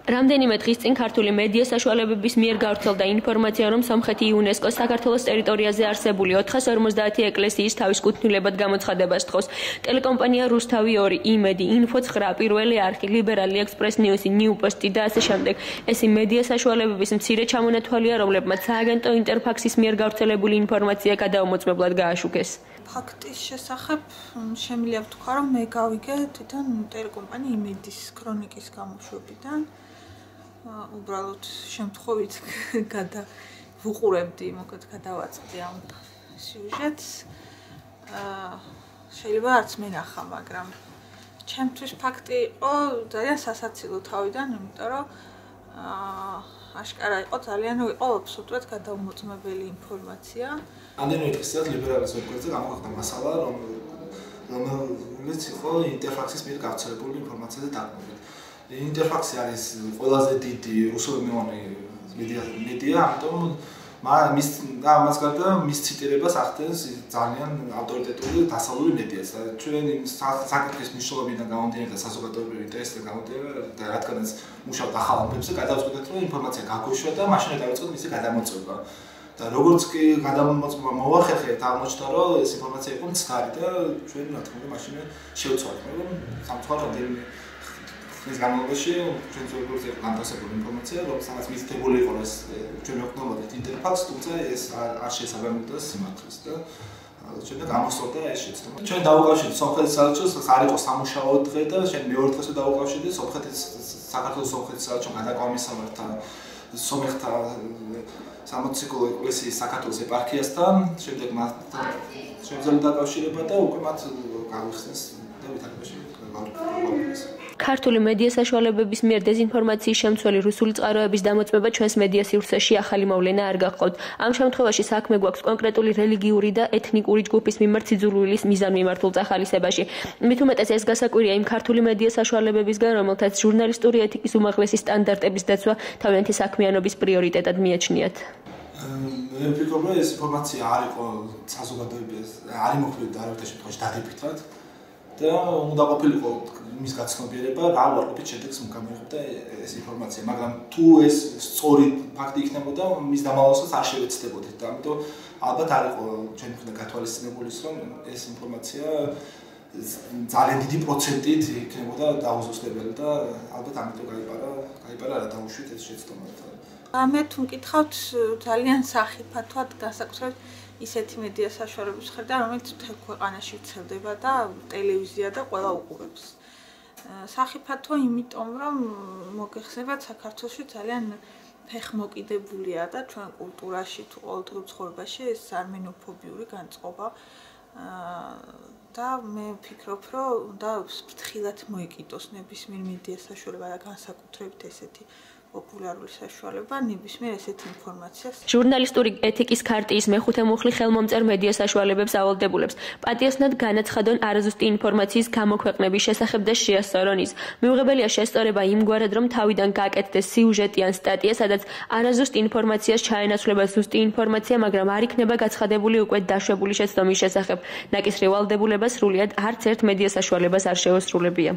რამდენიმე დღის წინ ქართული მედია საშუალებების მიერ გავრცელდა ინფორმაცია, რომ სომხეთი იუნესკოს საქართველოს ტერიტორიაზე არსებული 450 ეკლესიის თავის კუთვნილებად გამოცხადებას თხოვს. ტელეკომპანია რუსთავი 2, იმედი, ინფო 9, პირველი არხი, ლიბერალი ექსპრეს ნიუსი, ნიუპოსტი და ასე შემდეგ. ეს მედია საშუალებების მცირე ჩამონათვალია, რომლებმაც სააგენტო ინტერფაქსის მიერ გავრცელებული ინფორმაცია გადაუმოწმებლად გააშუქეს. ფაქტის შესახებ შემიძლია ვთქვა, რომ მე გავიგე თვითონ ტელეკომპანია იმედის ქრონიკის გამოშვებიდან. უბრალოდ შემთხვევით ვუყურებდი, მოკლედ გადავაწყდი ამ სიუჟეტს. შეიძლება არც მე ნახა, მაგრამ ჩემთვის ფაქტი იყო ძალიან სასაცილო თავიდან, იმიტომ რომ აშკარა იყო ძალიან იყო აბსოლუტურად გადაუმოწმებელი ინფორმაცია. ამდენივე დღესაც ლიბერალის ვებგვერდზე გამოხდა მასალა, რომელიც იყო ინტერფაქსის მიერ გავრცელებული ინფორმაციაზე დაკავებული. ინტერფაქსი არის ყველაზე დიდი რუსულენოვანი მედია, ამიტომ მას გარდა მის ციტირებას ახდენს ძალიან ავტორიტეტული დასავლური მედიაც. ჩვენ საკითხის მნიშვნელობიდან გამომდინარე და საზოგადოებრივი ინტერესიდან გამომდინარე და რადგანაც მუშაობთ ახალ ამბებზე, გადავწყვეტეთ, რომ ინფორმაცია გაგვეშვა და მაშინ დავიწყოთ მისი გადამოწმება. და როგორც კი გადამოწმება მოვახერხეთ, აღმოჩნდა, რომ ეს ინფორმაცია იყო მცდარი და ჩვენ რა თქმა უნდა მაშინ შევცვალეთ, მაგრამ სამწუხაროდ რამდენიმე ხნის განმავლობაში ჩვენ ზოგადად განთავსებული ინფორმაცია, რომელსაც მითითებული იყო, რომ ჩვენ ვექნებოდით ინტერფაქსს, თუმცა ეს არ შესაბამებოდა სიმართლეს და ჩვენ გამოსწორდა ეს შეცდომა. ჩვენ დავუკავშირდით სომხეთის საელჩოს, არ იყო სამუშაო დღე და ჩვენ მეორე დღესვე დავუკავშირდით საქართველოს სომხეთის საელჩოს გადაკვამისამართ სომეხთა სამოციქულო ეკლესიის საქართველოს ეპარქიასთან, შემდეგ მასთან შემძლე დაკავშირება და უკვე მათ გავიხსნეს და ვითარებაში გავაკეთეს. ქართული მედია საშუალებების მიერ დეზინფორმაციის შემცველი რუსული წყაროების დამოწმება ჩვენს მედია სივრცეში ახალი მოვლენა არ გახყავთ. ამ შემთხვევაში საქმე გვაქვს კონკრეტული რელიგიური და ეთნიკური ჯგუფის მიმართ სიძულვილის მიზანმიმართულ წახალისებაში. მით უმეტეს ეს გასაკვირია იმ ქართული მედია საშუალებებისგან, რომელთაც ჟურნალისტური ეთიკის უმაღლესი სტანდარტების დაცვა თავიანთი საქმიანობის პრიორიტეტად მიაჩნიათ. მე ვფიქრობ, რომ ეს ინფორმაცია არ იყო საზოგადოებას, არ იმოქმედებდა არავითარ შემთხვევაში დადებითად და უნდა ყოფილიყო მის გაცნობიერება, რა უარყოფით შედეგს გამოიღებდა ეს ინფორმაცია, მაგრამ თუ ეს სწორი ფაქტი იქნებოდა, მის დამალავსაც არ შევეცდებოდით და ამიტომ ალბათ არ იყო ჩვენ მხრიდან გათვალისწინებული, რომ ეს ინფორმაცია ძალიან დიდი პროცენტით იქნებოდა დაუზუსტებელი და ალბათ ამიტომ გაიპარა რა დაუშვით ეს შეცდომა. მე თუ მკითხავთ ძალიან სახიფათოდ განსაკუთრებით ისეთი მედია საშუალების მხრიდან, რომელიც მთელ ქვეყანაში ვრცელდება და ტელევიზია და ყველა უყურებს. სახიფათო იმიტომ, რომ მოგეხსენებათ საქართველოში ძალიან ფეხმოკიდებულია და ჩვენ კულტურაში თუ ყოველდღიურ ცხოვრებაში ეს არმენოფობიური განწყობა და მე ვფიქრობ, რომ უნდა ფრთხილად მოიკიდოს ნებისმიერ მედია საშუალება და განსაკუთრებით ესეთი პოპულარული საშუალება ნებისმიერ ესეთ ინფორმაციას. ჟურნალისტური ეთიკის ქარტიის მეხუთე მუხლი ხელმომწერ მედია საშუალებებს ავალდებულებს. პატიოსნად განაცხადონ არაზუსტი ინფორმაციის გამოქვეყნების შესახებ და შეასწორონ ის. მიუღებელია შესწორება იმგვარად, რომ თავიდან გაკეთდეს სიუჟეტი ან სტატია, სადაც არაზუსტ ინფორმაციას ჩაენაცვლება ზუსტი ინფორმაცია, მაგრამ არ იქნება გაცხადებული უკვე დაშვებული შეცდომის შესახებ. ნაკისრი ვალდებულება სრულიად არც ერთ მედია საშუალებას არ შეუსრულებია.